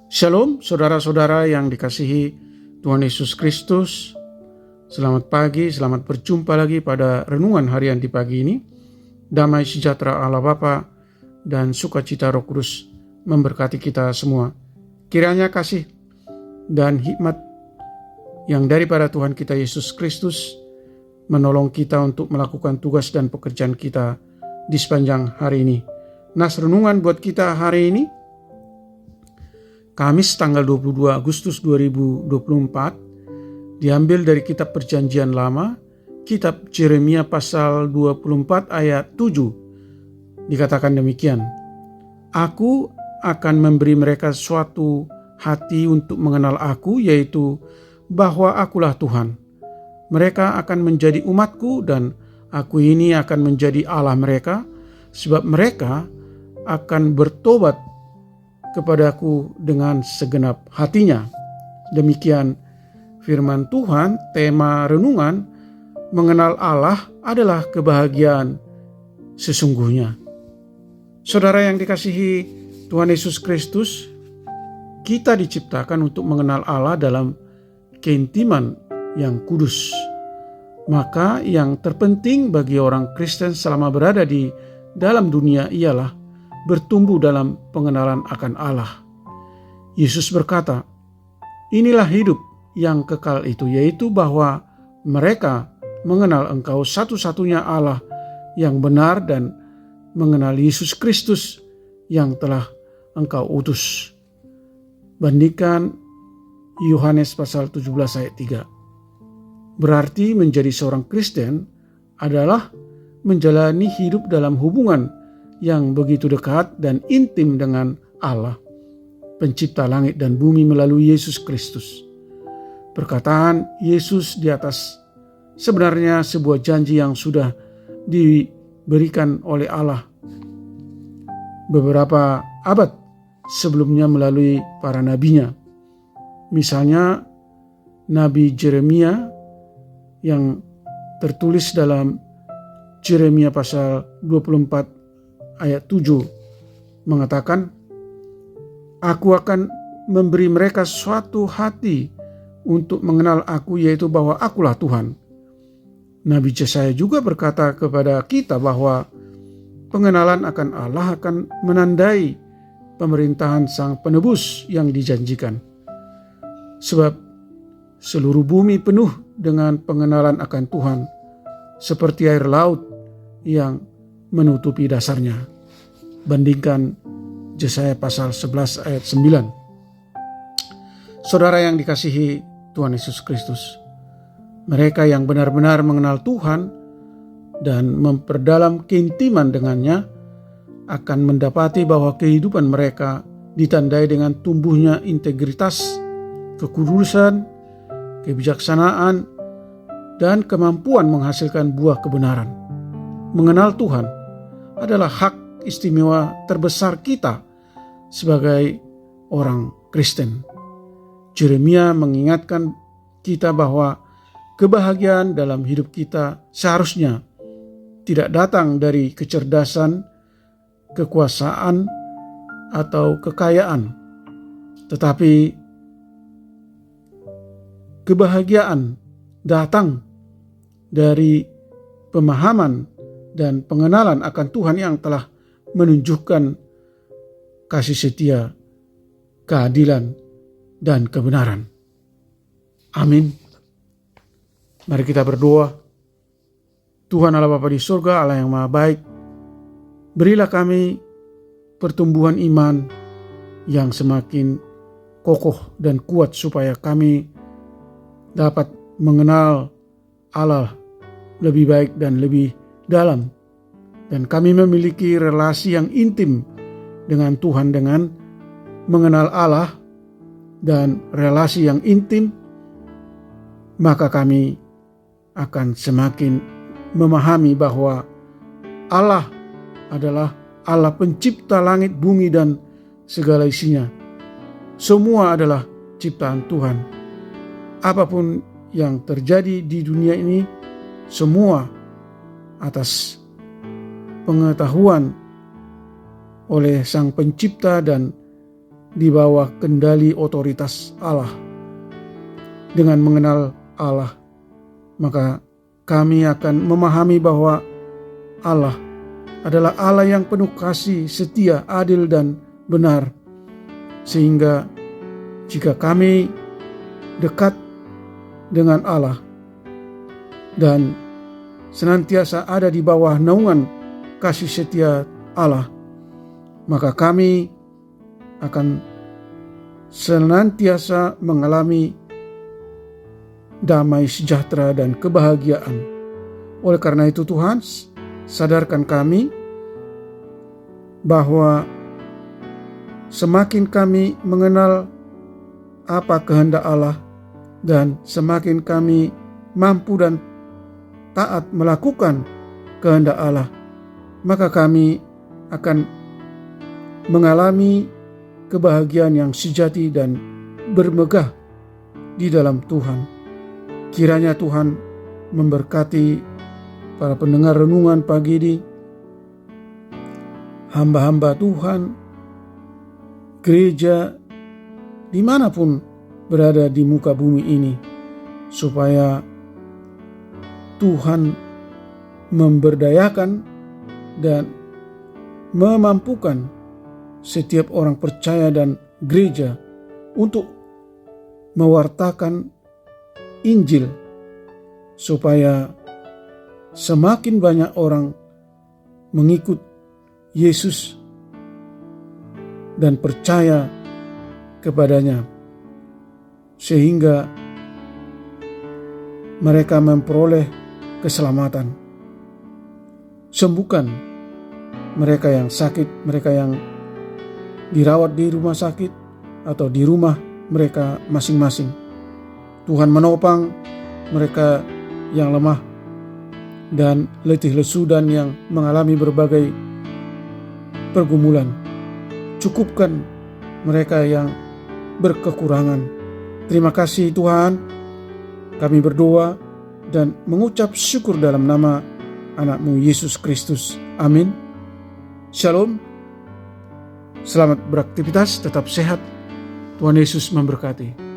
Shalom saudara-saudara yang dikasihi Tuhan Yesus Kristus. Selamat pagi, selamat berjumpa lagi pada renungan harian di pagi ini. Damai sejahtera Allah Bapa dan sukacita Roh Kudus memberkati kita semua. Kiranya kasih dan hikmat yang daripada Tuhan kita Yesus Kristus menolong kita untuk melakukan tugas dan pekerjaan kita di sepanjang hari ini. Nas renungan buat kita hari ini Kamis tanggal 22 Agustus 2024 diambil dari kitab Perjanjian Lama, kitab Yeremia pasal 24 ayat 7. Dikatakan demikian, Aku akan memberi mereka suatu hati untuk mengenal aku, yaitu bahwa akulah Tuhan. Mereka akan menjadi umatku dan aku ini akan menjadi Allah mereka, sebab mereka akan bertobat kepadaku dengan segenap hatinya. Demikian firman Tuhan. Tema renungan, mengenal Allah adalah kebahagiaan sesungguhnya. Saudara yang dikasihi Tuhan Yesus Kristus, kita diciptakan untuk mengenal Allah dalam keintiman yang kudus. Maka yang terpenting bagi orang Kristen selama berada di dalam dunia ialah bertumbuh dalam pengenalan akan Allah. Yesus berkata, inilah hidup yang kekal itu, yaitu bahwa mereka mengenal Engkau satu-satunya Allah yang benar dan mengenal Yesus Kristus yang telah Engkau utus. Bandingkan Yohanes pasal 17 ayat 3. Berarti menjadi seorang Kristen adalah menjalani hidup dalam hubungan yang begitu dekat dan intim dengan Allah, pencipta langit dan bumi melalui Yesus Kristus. Perkataan Yesus di atas sebenarnya sebuah janji yang sudah diberikan oleh Allah beberapa abad sebelumnya melalui para nabinya. Misalnya Nabi Yeremia yang tertulis dalam Yeremia pasal 24 ayat 7 mengatakan, Aku akan memberi mereka suatu hati untuk mengenal aku, yaitu bahwa akulah Tuhan. Nabi Yesaya juga berkata kepada kita bahwa pengenalan akan Allah akan menandai pemerintahan Sang Penebus yang dijanjikan. Sebab seluruh bumi penuh dengan pengenalan akan Tuhan, seperti air laut yang menutupi dasarnya. Bandingkan Yesaya pasal 11 ayat 9. Saudara yang dikasihi Tuhan Yesus Kristus, mereka yang benar-benar mengenal Tuhan dan memperdalam keintiman dengannya akan mendapati bahwa kehidupan mereka ditandai dengan tumbuhnya integritas, kekudusan, kebijaksanaan, dan kemampuan menghasilkan buah kebenaran. Mengenal Tuhan adalah hak istimewa terbesar kita sebagai orang Kristen. Yeremia mengingatkan kita bahwa kebahagiaan dalam hidup kita seharusnya tidak datang dari kecerdasan, kekuasaan, atau kekayaan, tetapi kebahagiaan datang dari pemahaman dan pengenalan akan Tuhan yang telah menunjukkan kasih setia, keadilan, dan kebenaran. Amin. Mari kita berdoa. Tuhan Allah Bapa di surga, Allah yang Maha Baik, berilah kami pertumbuhan iman yang semakin kokoh dan kuat supaya kami dapat mengenal Allah lebih baik dan lebih dalam, dan kami memiliki relasi yang intim dengan Tuhan dengan mengenal Allah dan relasi yang intim, maka kami akan semakin memahami bahwa Allah adalah Allah pencipta langit, bumi, dan segala isinya. Semua adalah ciptaan Tuhan. Apapun yang terjadi di dunia ini, semua atas pengetahuan oleh Sang Pencipta dan di bawah kendali otoritas Allah. Dengan mengenal Allah, maka kami akan memahami bahwa Allah adalah Allah yang penuh kasih, setia, adil, dan benar. Sehingga jika kami dekat dengan Allah dan senantiasa ada di bawah naungan kasih setia Allah, maka kami akan senantiasa mengalami damai, sejahtera, dan kebahagiaan. Oleh karena itu Tuhan, sadarkan kami bahwa semakin kami mengenal apa kehendak Allah dan semakin kami mampu dan taat melakukan kehendak Allah, maka kami akan mengalami kebahagiaan yang sejati dan bermegah di dalam Tuhan. Kiranya Tuhan memberkati para pendengar renungan pagi ini, hamba-hamba Tuhan, gereja dimanapun berada di muka bumi ini, supaya Tuhan memberdayakan dan memampukan setiap orang percaya dan gereja untuk mewartakan Injil, supaya semakin banyak orang mengikut Yesus dan percaya kepadanya, sehingga mereka memperoleh keselamatan. Sembuhkan mereka yang sakit, mereka yang dirawat di rumah sakit atau di rumah mereka masing-masing. Tuhan menopang mereka yang lemah dan letih lesu dan yang mengalami berbagai pergumulan. Cukupkan mereka yang berkekurangan. Terima kasih Tuhan. Kami berdoa dan mengucap syukur dalam nama anak-Mu Yesus Kristus. Amin. Shalom. Selamat beraktivitas, tetap sehat. Tuhan Yesus memberkati.